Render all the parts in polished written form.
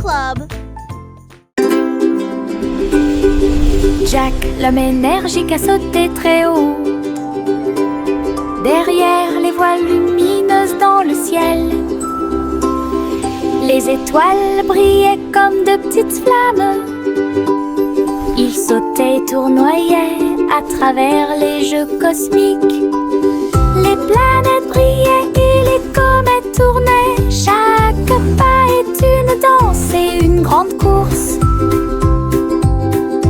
Club. Jack, l'homme énergique, a sauté très haut. Derrière les voiles lumineuses dans le ciel, les étoiles brillaient comme de petites flammes. Il sautait et tournoyait à travers les jeux cosmiques. Les planètes brillaient et les comètes tournaient. Chaque pas est une danse et une grande course.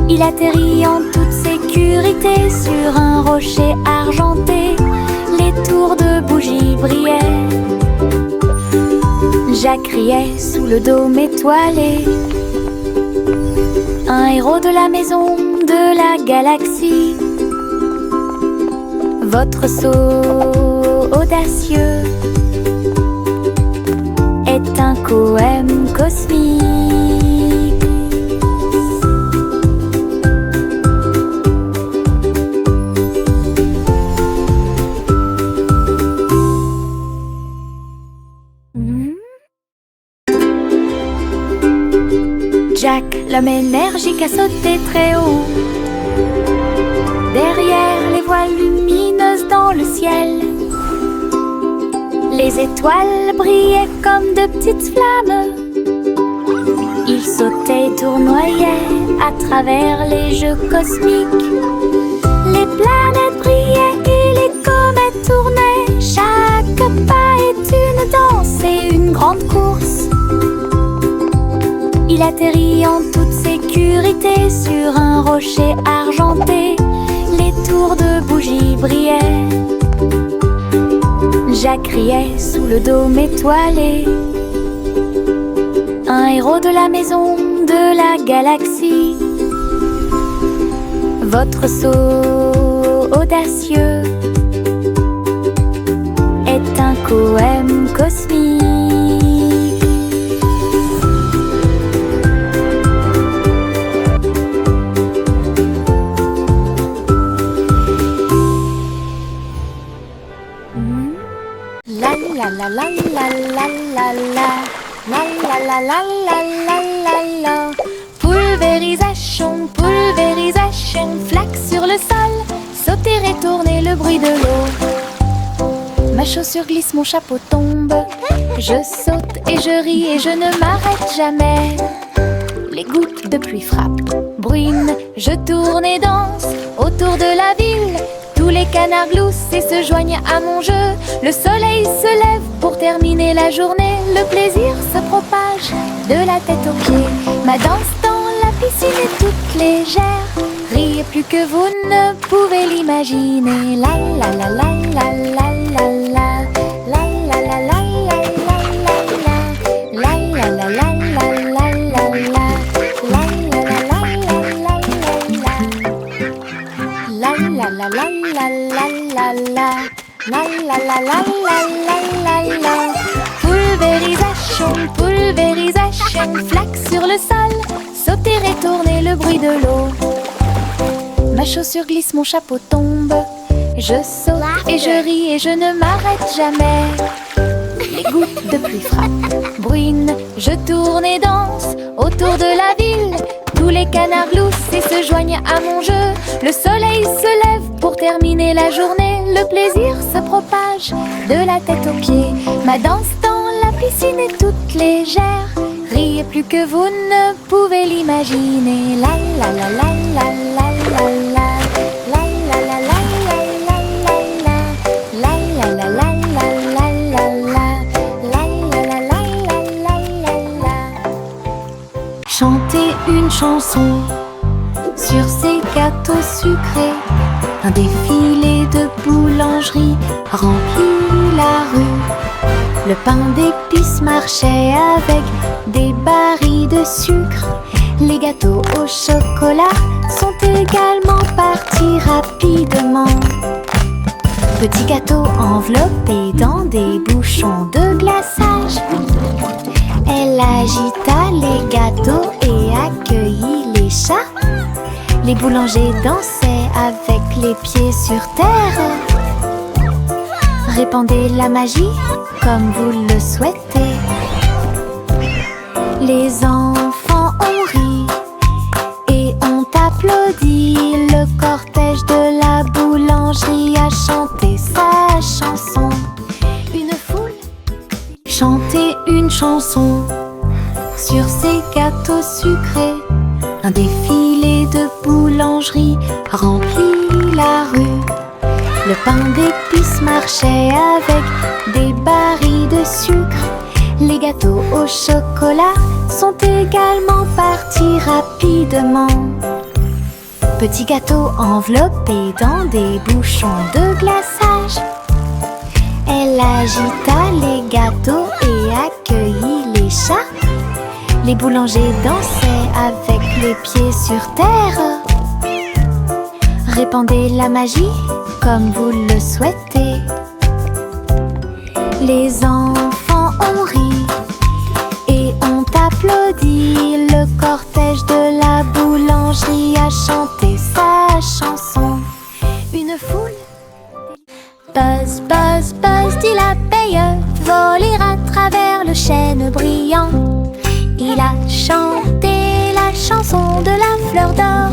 Il atterrit en toute sécurité sur un rocher argenté. Les tours de bougies brillaient. Jack criait sous le dôme étoilé. Un héros de la maison de la galaxie. Votre saut audacieux est un poème cosmique. Jack, l'homme énergique, a sauté très haut. Derrière les voiles lumineuses dans le ciel, les étoiles brillaient comme de petites flammes. Il sautait et tournoyait à travers les jeux cosmiques. Les planètes brillaient et les comètes tournaient. Chaque pas est une danse et une grande course. Il atterrit en toute sécurité sur un rocher argenté. Les tours de bougies brillaient. Jack criait sous le dôme étoilé. Un héros de la maison de la galaxie. Votre saut audacieux est un poème cosmique. La la la la la la la la la la la la la la la. Pulvérisation, pulvérisation, flaque sur le sol, sauter et tourner le bruit de l'eau. Ma chaussure glisse, mon chapeau tombe. Je saute et je ris et je ne m'arrête jamais. Les gouttes de pluie frappent, bruine, je tourne et danse autour de la ville. Tous les canards gloussent et se joignent à mon jeu. Le soleil se lève pour terminer la journée. Le plaisir se propage de la tête aux pieds. Ma danse dans la piscine est toute légère. Riez plus que vous ne pouvez l'imaginer. La la la la la la la la. La la la la la la la. La la la la la la la la. La la la la la la la. La la la la la la la. La la la la la la la la. Pulvérisation, pulvérisation, flaque sur le sol, sauter et tourner le bruit de l'eau. Ma chaussure glisse, mon chapeau tombe. Je saute et je ris et je ne m'arrête jamais. Les gouttes de pluie frappent, bruine, je tourne et danse autour de la ville. Tous les canards gloussent et se joignent à mon jeu. Le soleil se lève pour terminer la journée. Le plaisir se propage de la tête aux pieds. Ma danse dans la piscine est toute légère. Riez plus que vous ne pouvez l'imaginer. La la la la la la la la. La la la la la la la la. La la la la la la la la. La la la la la la la. Chanter une chanson sur ces gâteaux sucrés. Un défilé de boulangerie remplit la rue. Le pain d'épices marchait avec des barils de sucre. Les gâteaux au chocolat sont également partis rapidement. Petits gâteaux enveloppés dans des bouchons de glaçage. Elle agita les gâteaux et accueillit les chats. Les boulangers dansaient avec les pieds sur terre. Répandez la magie comme vous le souhaitez. Les enfants chanter une chanson sur ces gâteaux sucrés. Un défilé de boulangerie remplit la rue. Le pain d'épices marchait avec des barils de sucre. Les gâteaux au chocolat sont également partis rapidement. Petits gâteaux enveloppés dans des bouchons de glaçage. Elle agita les gâteaux et accueillit les chats. Les boulangers dansaient avec les pieds sur terre. Répandez la magie comme vous le souhaitez. Les enfants ont ri et ont applaudi. Le cortège de la boulangerie a chanté sa chanson. Une foule. Buzz, buzz, buzz, dit l'abeille, voler à travers le chêne brillant. Il a chanté la chanson de la fleur d'or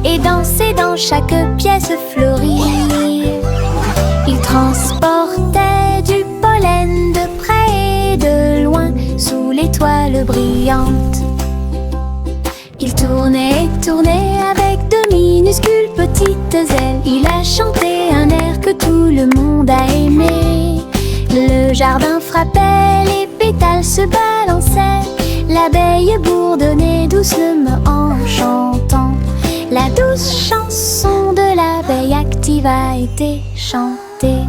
et dansé dans chaque pièce fleurie. Il transportait du pollen de près et de loin sous l'étoile brillante. Il tournait et tournait avec de minuscules petites ailes. Il a chanté un air que tout le monde a aimé. Le jardin frappait, les pétales se balançaient. L'abeille bourdonnait doucement en chantant. La douce chanson de l'abeille active a été chantée.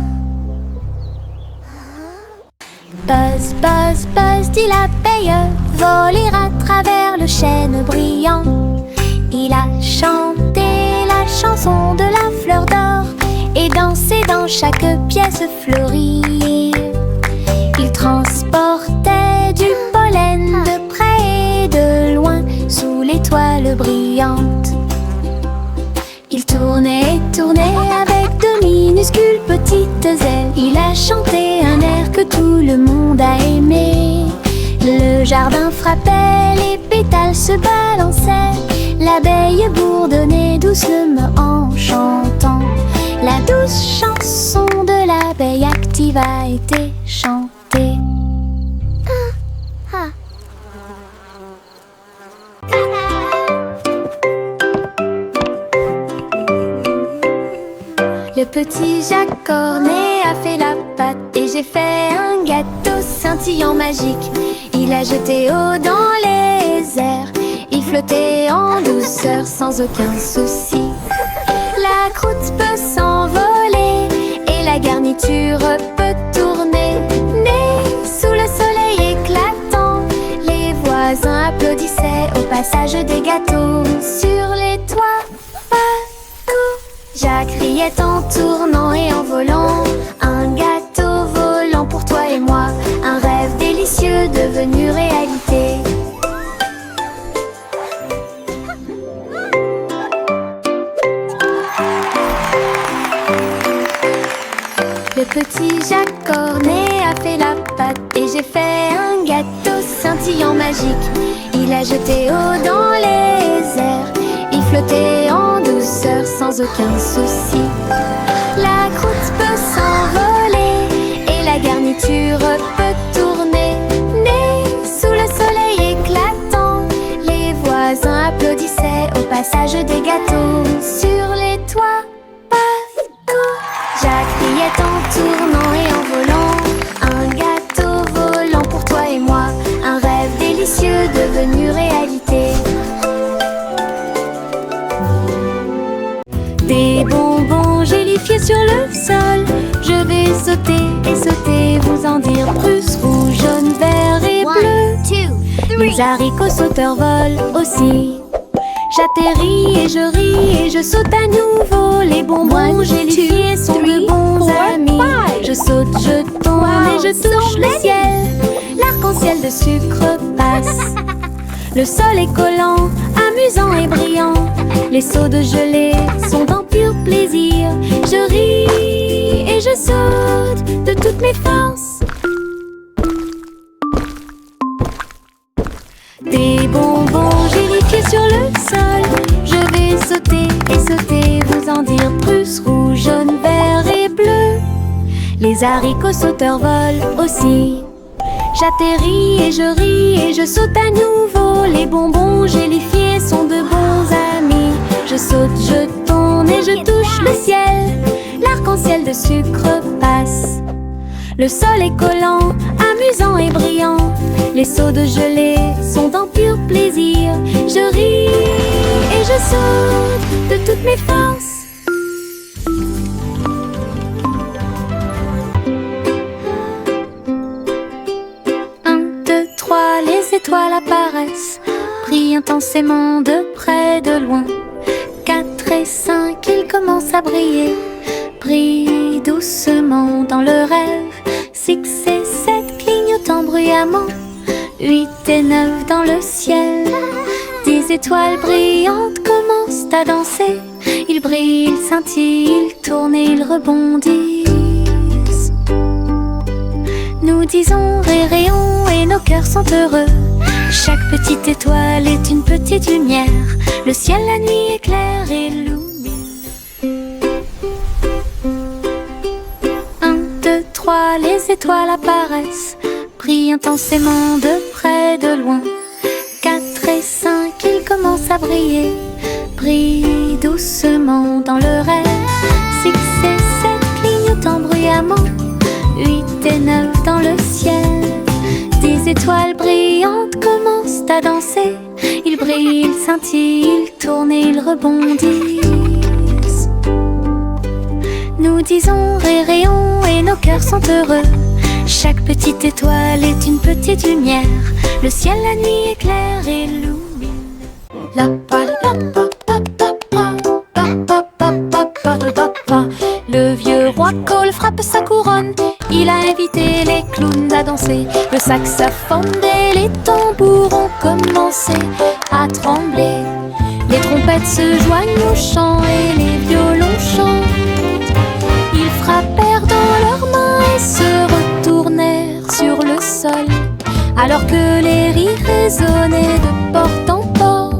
Buzz, buzz, buzz, dit l'abeille, voler à travers le chêne brillant. Il a chanté la chanson de la fleur d'or et dansé dans chaque pièce fleurie. Il transportait du pollen de près et de loin sous l'étoile brillante. Il tournait et tournait avec de minuscules petites ailes. Il a chanté un air que tout le monde a aimé. Le jardin frappait, les pétales se balançaient. L'abeille bourdonnait doucement en chantant. La douce chanson de l'abeille active a été chantée. Le petit Jacques Cornet a fait la pâte et j'ai fait un gâteau scintillant magique. Il a jeté eau dans les airs, il flottait en douceur sans aucun souci. La croûte peut s'envoler et la garniture peut tourner. Né sous le soleil éclatant, les voisins applaudissaient au passage des gâteaux. Sur les toits, partout, Jacques riait en tournant et en volant. Un gâteau volant pour toi et moi, un rêve délicieux devenu réalité. Le petit Jacques Cornet a fait la pâte et j'ai fait un gâteau scintillant magique. Il a jeté eau dans les airs, il flottait en douceur sans aucun souci. La croûte peut s'envoler et la garniture peut tourner. Né sous le soleil éclatant, les voisins applaudissaient au passage des gâteaux. Sur les toits, partout, Jacques riait en tournant et en volant. Un gâteau volant pour toi et moi, un rêve délicieux devenu réalité. Des bonbons gélifiés sur le sol, je vais sauter et sauter, vous en dire plus. Rouge, jaune, vert et bleu. Les haricots sauteurs volent aussi. J'atterris et je ris et je saute à nouveau. Les bonbons gélifiés sont de bons amis. Je saute, je tombe et je touche le ciel. L'arc-en-ciel de sucre passe. Le sol est collant, amusant et brillant. Les seaux de gelée sont en pur plaisir. Je ris et je saute de toutes mes forces. Des bonbons gélifiés sur le sol, je vais sauter et sauter, vous en dire plus. Rouge, jaune, vert et bleu. Les haricots sauteurs volent aussi. J'atterris et je ris et je saute à nouveau. Les bonbons gélifiés sont de bons amis. Je saute, je tourne et je touche le ciel. L'arc-en-ciel de sucre passe. Le sol est collant, amusant et brillant. Les seaux de gelée sont en pur plaisir. Je ris et je saute de toutes mes forces. Les étoiles apparaissent, brillent intensément de près, de loin. 4 et 5, ils commencent à briller, brillent doucement dans le rêve. 6 et 7 clignotant bruyamment, 8 et 9 dans le ciel. 10 étoiles brillantes commencent à danser. Ils brillent, ils scintillent, ils tournent et ils rebondissent. Nous disons réréons et nos cœurs sont heureux. Chaque petite étoile est une petite lumière. Le ciel la nuit éclaire et illumine. 1, 2, 3, les étoiles apparaissent, brillent intensément de près, de loin. 4 et 5, ils commencent à briller, brillent doucement dans le rêve. 6 et 7 clignotant bruyamment, 8 et 9 dans le ciel. 10 étoiles brillantes commencent à danser. Ils brillent, ils scintillent, ils tournent et ils rebondissent. Nous disons réréons et nos cœurs sont heureux. Chaque petite étoile est une petite lumière. Le ciel la nuit éclaire et illumine. Le vieux roi Cole frappe sa couronne. Il a invité les clowns à danser. Le saxophone et les tambours ont commencé à trembler. Les trompettes se joignent au chant et les violons chantent. Ils frappèrent dans leurs mains et se retournèrent sur le sol, alors que les rires résonnaient de porte en porte.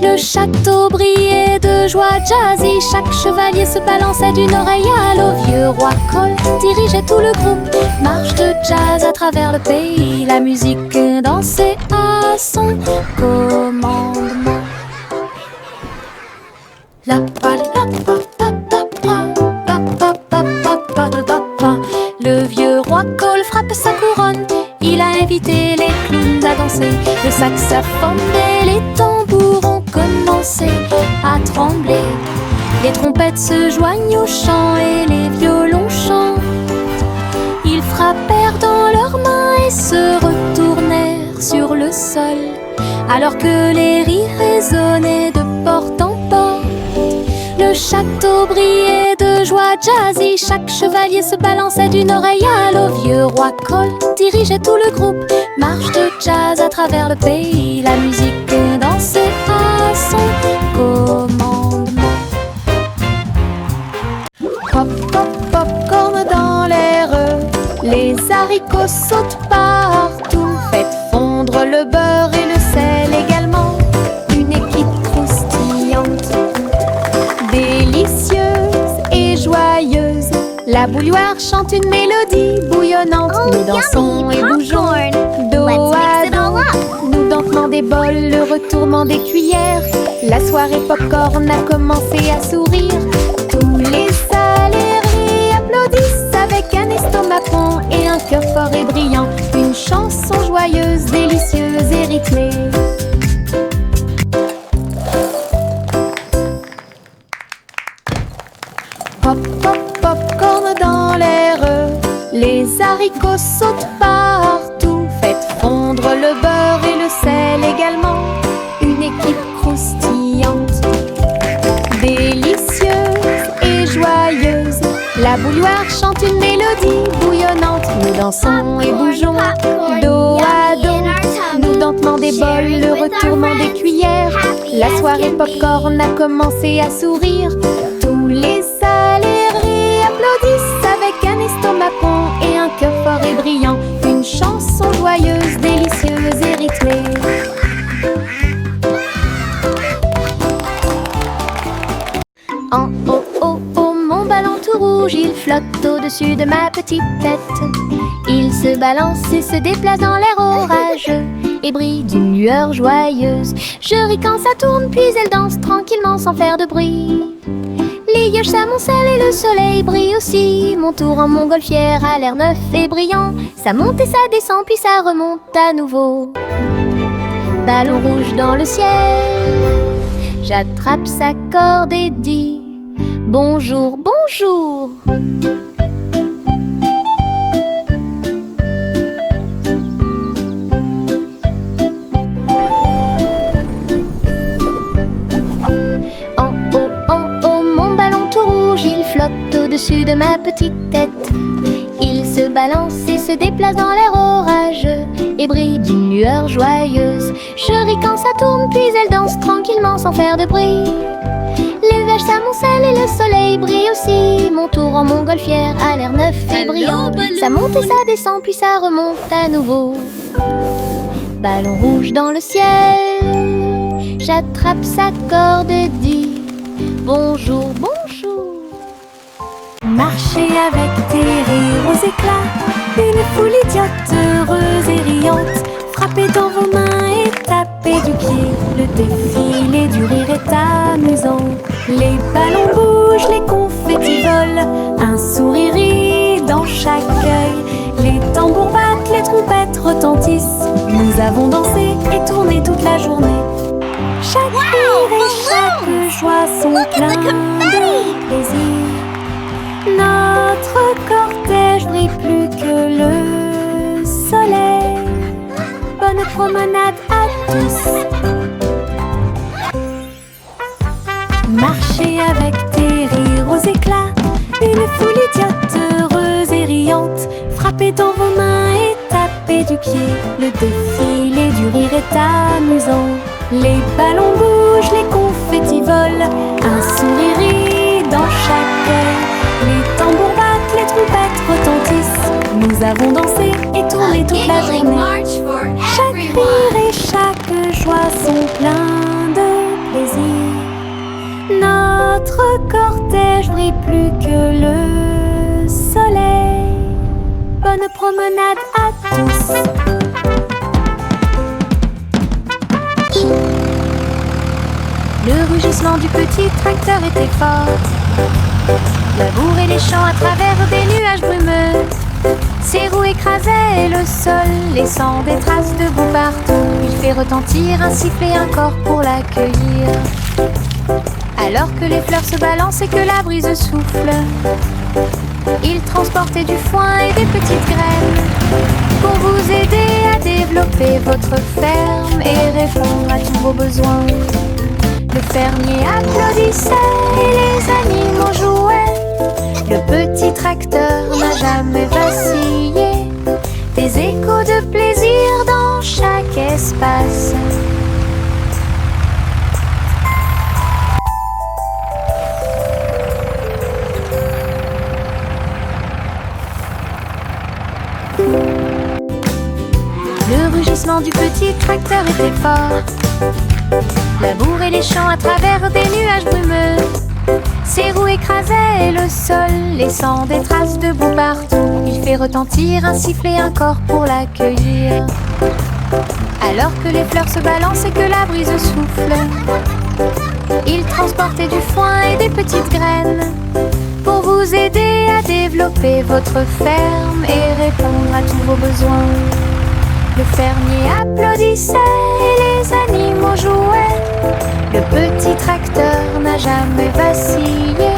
Le château brillait de joie jazzy. Chaque chevalier se balançait d'une oreille à l'autre. Vieux roi Cole dirigeait tout le groupe. Marche de jazz à travers le pays. La musique dansait à son commandement. Le vieux roi Cole frappe sa couronne. Il a invité les clowns à danser. Le saxophone et les tambours ont commencé à trembler. Les trompettes se joignent au chant et les violons chantent. Ils frappèrent dans leurs mains et se retournèrent sur le sol, alors que les rires résonnaient de porte en porte. Le château brillait de joie jazzy. Chaque chevalier se balançait d'une oreille à l'autre. Vieux roi Cole dirigeait tout le groupe. Marche de jazz à travers le pays. La musique dansait à son commandement. Pop, pop, popcorn dans l'air. Les haricots sautent partout. Faites fondre le beurre et le sel également. Une équipe croustillante, délicieuse et joyeuse. La bouilloire chante une mélodie bouillonnante. Nous dansons et bougeons dos à dos. Nous dentement des bols, le retournement des cuillères. La soirée popcorn a commencé à sourire. Tous les salariés applaudissent avec un estomac rond et un cœur fort et brillant. Une chanson joyeuse, délicieuse et rythmée. Pop, pop, popcorn dans l'air. Les haricots sautent partout. Faites fondre le beurre et le sel également. Une équipe croustillante, délicieuse et joyeuse. La bouilloire chante une mélodie bouillonnante. Nous dansons et bougeons dos à dos. Nous dentement des bols, le retournement des cuillères. La soirée popcorn a commencé à sourire. Tous les salariés applaudissent avec un estomac rond et un cœur fort et brillant. Une chanson joyeuse, délicieuse et rythmée. En haut, haut, haut, mon ballon tout rouge, il flotte au au-dessus de ma petite tête. Il se balance et se déplace dans l'air orageux et brille d'une lueur joyeuse. Je ris quand ça tourne, puis elle danse tranquillement sans faire de bruit. Les yeux s'amoncellent et le soleil brille aussi. Mon tour en montgolfière a l'air neuf et brillant. Ça monte et ça descend, puis ça remonte à nouveau. Ballon rouge dans le ciel, j'attrape sa corde et dis bonjour, bonjour. Au-dessus de ma petite tête, il se balance et se déplace dans l'air orageux et brille d'une lueur joyeuse. Je ris quand ça tourne, puis elle danse tranquillement sans faire de bruit. Les vaches s'amoncellent et le soleil brille aussi. Mon tour en montgolfière a l'air neuf et brillant. Ça monte et ça descend, puis ça remonte à nouveau. Ballon rouge dans le ciel, j'attrape sa corde et dis bonjour, bonjour. Marchez avec des rires aux éclats, une foule idiote, heureuse et riante. Frappez dans vos mains et tapez du pied, le défilé du rire est amusant. Les ballons bougent, les confettis volent, un sourire rit dans chaque œil. Les tambours battent, les trompettes retentissent. Nous avons dansé et tourné toute la journée. Chaque rire et chaque joie sont pleins de plaisir. Notre cortège brille plus que le soleil. Bonne promenade à tous. Marchez avec des rires aux éclats, une foule idiote, heureuse et riante. Frappez dans vos mains et tapez du pied, le défilé du rire est amusant. Les ballons bougent, les confettis volent, un sourire rit dans chaque œil. Les tambours battent, les trompettes retentissent. Nous avons dansé et tourné toute la journée. Chaque rire et chaque joie sont pleins de plaisir. Notre cortège brille plus que le soleil. Bonne promenade à tous. Le rugissement du petit tracteur était fort. Labourer les champs à travers des nuages brumeux. Ses roues écrasaient le sol, laissant des traces de boue partout. Il fait retentir un sifflet, un corps pour l'accueillir. Alors que les fleurs se balancent et que la brise souffle, il transportait du foin et des petites graines pour vous aider à développer votre ferme et répondre à tous vos besoins. Le fermier applaudissait et les animaux jouaient. Le petit tracteur n'a jamais vacillé. Des échos de plaisir dans chaque espace. Le rugissement du petit tracteur était fort. Labourer les champs à travers des nuages brumeux. Ses roues écrasaient le sol, laissant des traces de boue partout. Il fait retentir un sifflet, un corps pour l'accueillir. Alors que les fleurs se balancent et que la brise souffle, il transportait du foin et des petites graines pour vous aider à développer votre ferme et répondre à tous vos besoins. Le fermier applaudissait et les animaux jouaient. Le petit tracteur n'a jamais vacillé.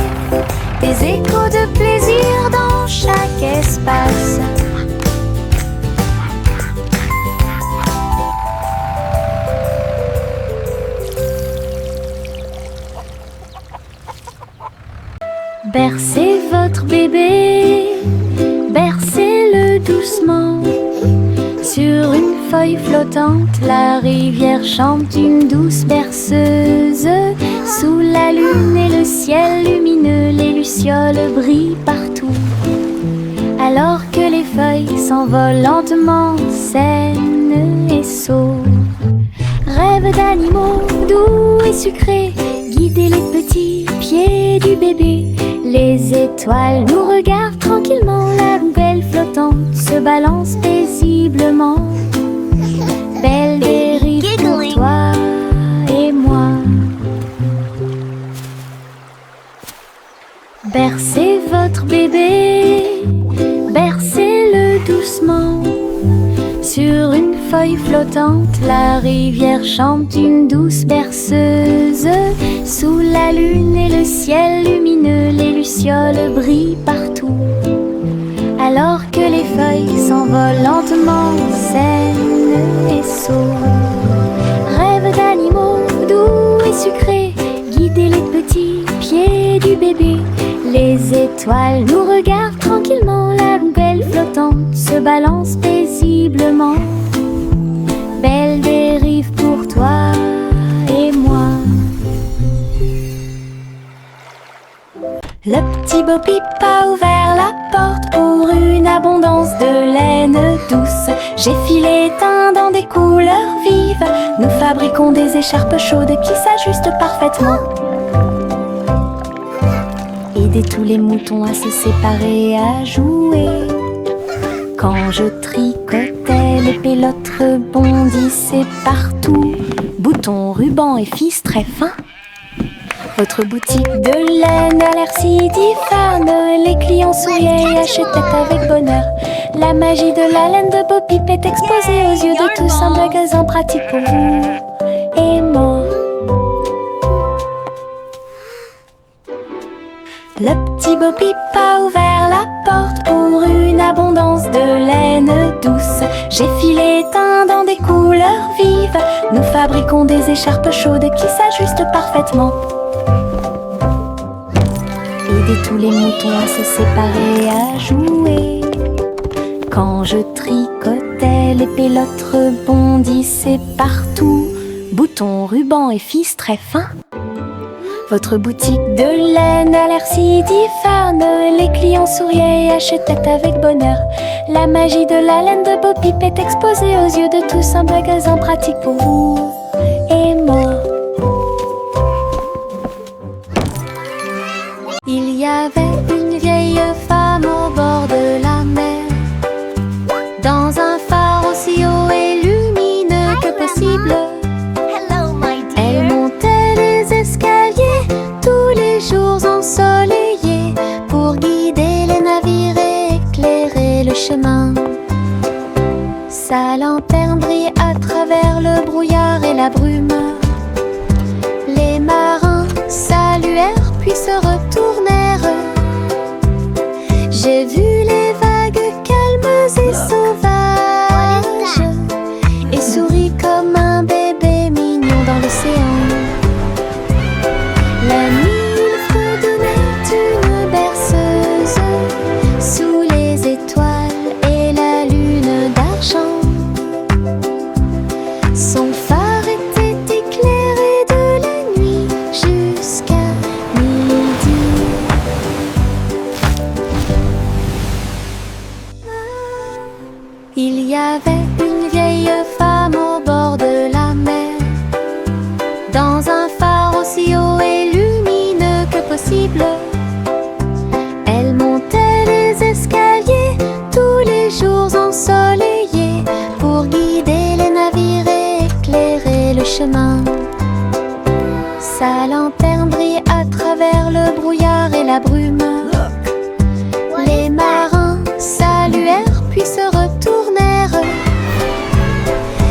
Des échos de plaisir dans chaque espace. Bercez votre bébé, bercez-le doucement. Sur une feuille flottante, la rivière chante une douce berceuse. Sous la lune et le ciel lumineux, les lucioles brillent partout. Alors que les feuilles s'envolent lentement, saines et sauves. Rêve d'animaux doux et sucrés, guidez les petits pieds du bébé. Les étoiles nous regardent tranquillement, la poubelle flottante se balance paisiblement. Belle dérive pour toi et moi. Bercez votre bébé, bercez-le doucement. Sur une feuille flottante, la rivière chante une douce berceuse. Sous la lune et le ciel lumineux, les lucioles brillent partout. Alors que les feuilles s'envolent lentement, saines et sourdes. Rêve d'animaux doux et sucrés, guider les petits pieds du bébé. Les étoiles nous regardent tranquillement, la poubelle flottante se balance paisiblement. Belle dérive pour toi et moi. Le petit Bo Peep a ouvert la porte pour une abondance de laine douce. J'ai filé teint dans des couleurs vives. Nous fabriquons des écharpes chaudes qui s'ajustent parfaitement. Aider tous les moutons à se séparer, à jouer. Quand je tricotais, les pélotes rebondissaient partout. Boutons, rubans et fils très fins. Votre boutique de laine a l'air si diphane. Les clients souriaient et achetaient avec bonheur. La magie de la laine de Bo Peep est exposée aux yeux de tous. Un magasin pratique pour vous et moi. Le petit Bo Peep a ouvert la porte pour une abondance de laine douce. J'ai filé teint dans des couleurs vives. Nous fabriquons des écharpes chaudes qui s'ajustent parfaitement. Aider tous les moutons à se séparer, à jouer. Quand je tricotais, les pélotes rebondissaient partout. Boutons, rubans et fils très fins. Votre boutique de laine a l'air si diphane. Les clients souriaient et achetaient avec bonheur. La magie de la laine de Bo Peep est exposée aux yeux de tous. Un magasin pratique pour vous et moi. Il y avait une vieille femme au bord de la mer, dans un phare aussi haut et lumineux que possible. Elle montait les escaliers tous les jours ensoleillés pour guider les navires et éclairer le chemin. Sa lanterne brillait à travers le brouillard et la brume. Les marins saluèrent puis se retournèrent. J'ai vu les vagues calmes et sauvages et souris comme un bébé mignon dans l'océan. La nuit, il fredonnait une berceuse sous les étoiles et la lune d'argent. Son phare était éclairé de la nuit jusqu'à midi. Il y avait une vieille femme au bord de la mer, dans un phare aussi haut et lumineux que possible. Elle montait les escaliers tous les jours ensoleillés pour guider les navires et éclairer le chemin. Sa lanterne brillait à travers le brouillard et la brume. Les marins saluèrent puis se retournèrent.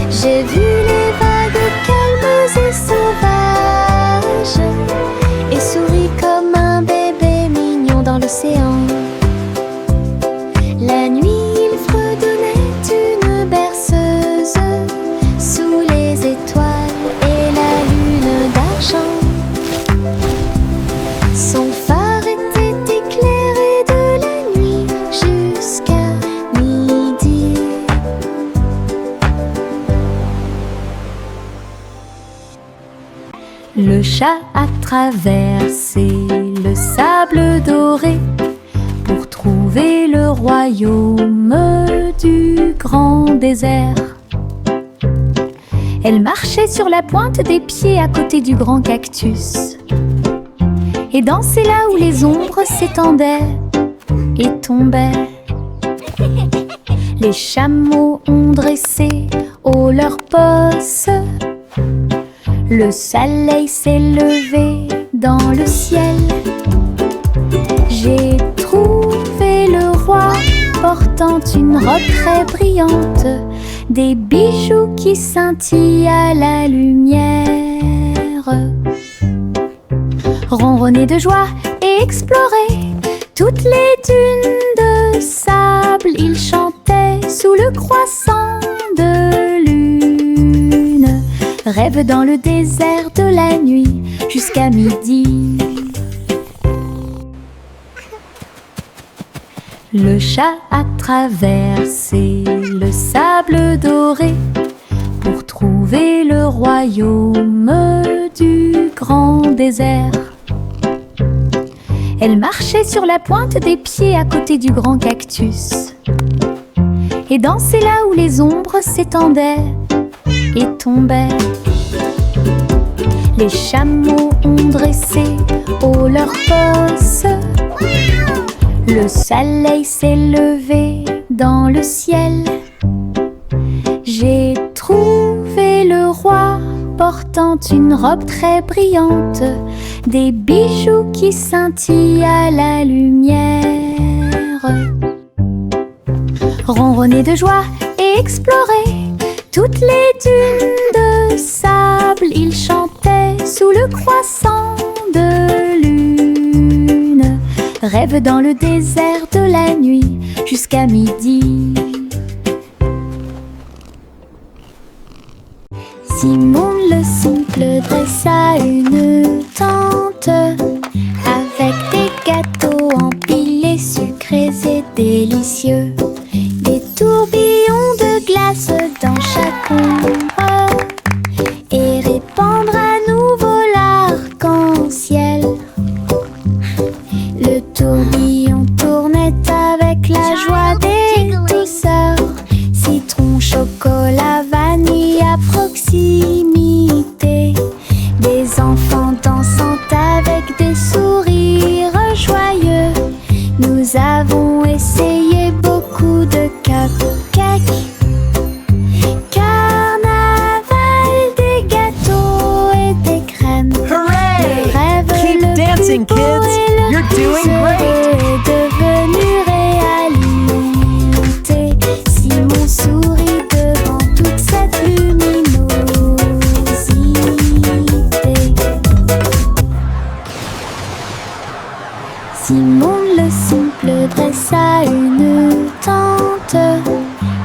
J'ai vu les vagues calmes et sauvages et souris comme un bébé mignon dans l'océan. La nuit, il fredonnait une berceuse sous les étoiles et la lune d'argent. Son phare était éclairé de la nuit jusqu'à midi. Le chat a traversé le sable doré pour trouver le royaume du grand désert. Elle marchait sur la pointe des pieds à côté du grand cactus. et danser là où les ombres s'étendaient et tombaient. Les chameaux ont dressé haut leurs postes. Le soleil s'est levé dans le ciel. J'ai trouvé le roi portant une robe très brillante, des bijoux qui scintillent à la lumière. Ronronner de joie et explorer toutes les dunes de sable, il chantait sous le croissant de lune. Rêve dans le désert de la nuit jusqu'à midi. Le chat a traversé le sable doré pour trouver le royaume du grand désert. Elle marchait sur la pointe des pieds à côté du grand cactus et dansait là où les ombres s'étendaient et tombaient. Les chameaux ont dressé haut leurs postes. Le soleil s'est levé dans le ciel. J'ai trouvé le roi portant une robe très brillante, des bijoux qui scintillent à la lumière. Ronronner de joie et explorer toutes les dunes de sable, il chantait sous le croissant de lune. Rêve dans le désert de la nuit jusqu'à midi. Simon le simple dressa une tente avec des gâteaux empilés, sucrés et délicieux, des tourbillons de glace dans chaque ombre et répandre à nouveau l'arc-en-ciel. Le tourbillon tournait avec la joie des douceurs, citron, chocolat, vanille à proximité. Des enfants dansant avec des sourires joyeux. Nous avons essayé beaucoup de cupcakes. Carnaval, des gâteaux et des crèmes. Hooray! Le rêve Keep le dancing, plus beau kids. et le You're plus doing heureux great. est devenu réalité. Simon sourit devant toute cette luminosité. Simon le simple dressa une tente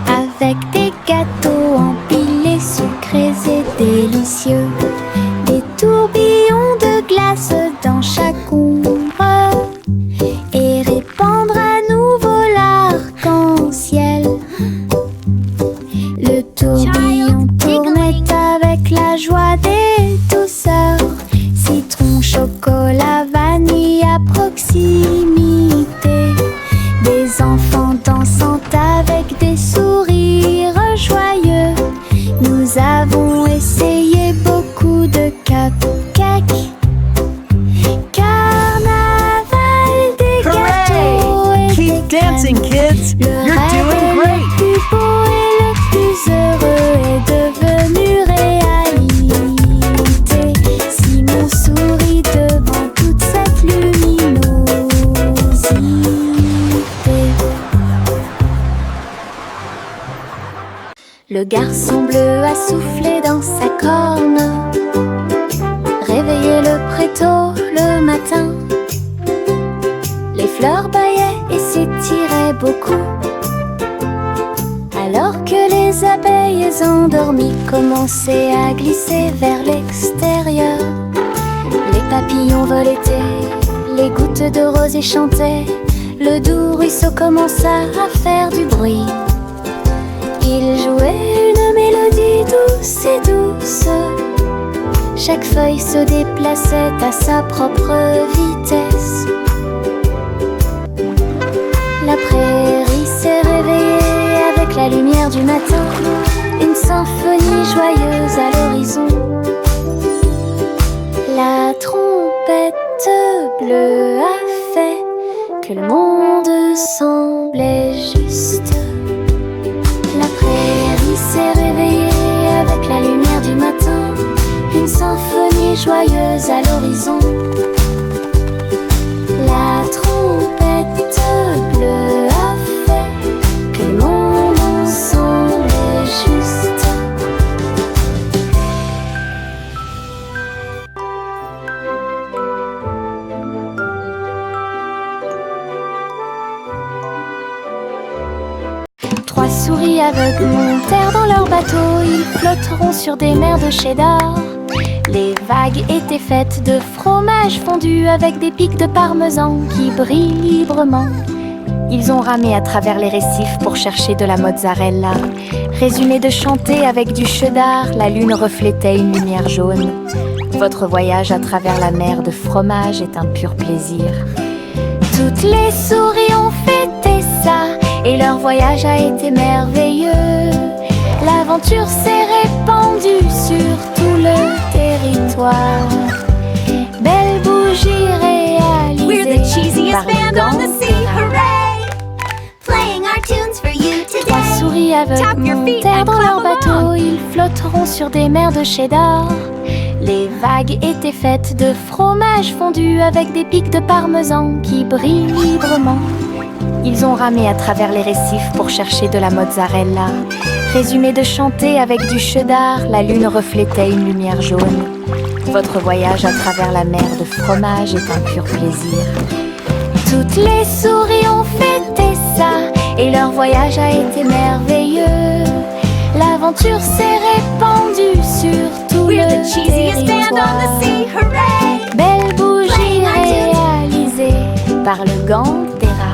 avec des gâteaux empilés, sucrés et délicieux, des tourbillons de glace dans chaque ombre et répandre à nouveau l'arc-en-ciel. Le tourbillon tournait avec la joie des douceurs, citron, chocolat, vanille à proximité. Des enfants dansant avec des sourires joyeux. Nous avons essayé beaucoup de cupcakes. Carnaval, des gâteaux et Keep des dancing, crèmes. kids. Le You're rêve doing le great. plus beau et le plus heureux est devenu réalité. Simon sourit devant toute cette luminosité. Le garçon bleu a soufflé dans sa corne, réveillé le prétôt le matin. Les fleurs bâillaient et s'étiraient beaucoup, alors que les abeilles endormies commençaient à glisser vers l'extérieur. Les papillons voletaient, les gouttes de rosée chantaient, le doux ruisseau commença à faire du bruit. Il jouait une mélodie douce et douce. Chaque feuille se déplaçait à sa propre vitesse. La prairie s'est réveillée avec la lumière du matin, une symphonie joyeuse à l'horizon. La trompette bleue a fait que le monde semblait juste. La prairie s'est réveillée avec la lumière du matin, une symphonie joyeuse à l'horizon. La trompette bleue a fait que le monde semblait juste. Trois souris aveugles montèrent dans leur bateau, ils flotteront sur des mers de cheddar. Les vagues étaient faites de fromage fondu avec des pics de parmesan qui brillent librement. Ils ont ramé à travers les récifs pour chercher de la mozzarella. Résumé de chanter avec du cheddar, la lune reflétait une lumière jaune. Votre voyage à travers la mer de fromage est un pur plaisir. Toutes les souris ont fêté ça et leur voyage a été merveilleux. L'aventure s'est répandue sur tout le territoire. Belle bougie We're the réalisée cheesiest par le band on the gang sea, des rats. hooray! Playing our tunes for you Trois today. souris aveugles Tap your feet montèrent and dans leur clap bateau, along. ils flotteront sur des mers de cheddar. Les vagues étaient faites de fromage fondu avec des pics de parmesan qui brillent librement. Ils ont ramé à travers les récifs pour chercher de la mozzarella. Résumé de chanter avec du cheddar, la lune reflétait une lumière jaune. Votre voyage à travers la mer de fromage est un pur plaisir. Toutes les souris ont fêté ça et leur voyage a été merveilleux. L'aventure s'est répandue sur tout We're le the cheesiest band on the territoire. sea, hooray! Belle bougie Playing our tunes. réalisée par le gang des rats.